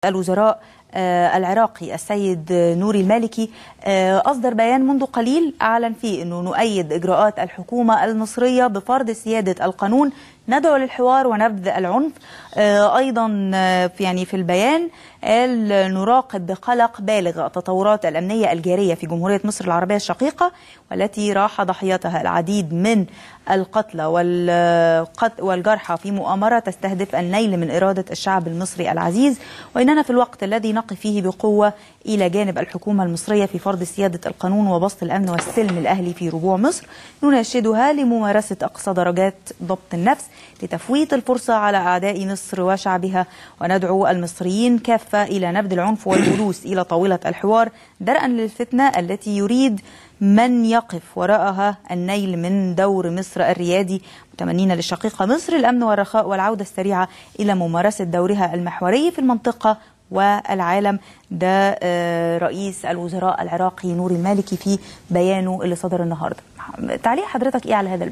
الوزراء العراقي السيد نوري المالكي أصدر بيان منذ قليل أعلن فيه أنه نؤيد إجراءات الحكومة المصرية بفرض سيادة القانون، ندعو للحوار ونبذ العنف. أيضا في البيان قال نراقب بقلق بالغ التطورات الأمنية الجارية في جمهورية مصر العربية الشقيقة، والتي راح ضحيتها العديد من القتلى والجرحى في مؤامرة تستهدف النيل من إرادة الشعب المصري العزيز، وإننا في الوقت الذي نقف فيه بقوة إلى جانب الحكومة المصرية في فرض سيادة القانون وبسط الأمن والسلم الأهلي في ربوع مصر، نناشدها لممارسة أقصى درجات ضبط النفس لتفويت الفرصة على أعداء مصر وشعبها، وندعو المصريين كافة إلى نبذ العنف والجلوس إلى طاولة الحوار درءا للفتنة التي يريد من يقف وراءها النيل من دور مصر الريادي، متمنين للشقيقة مصر الأمن والرخاء والعودة السريعة إلى ممارسة دورها المحوري في المنطقة والعالم. ده رئيس الوزراء العراقي نوري المالكي في بيانه اللي صدر النهارده. تعليق حضرتك إيه على هذا البيان؟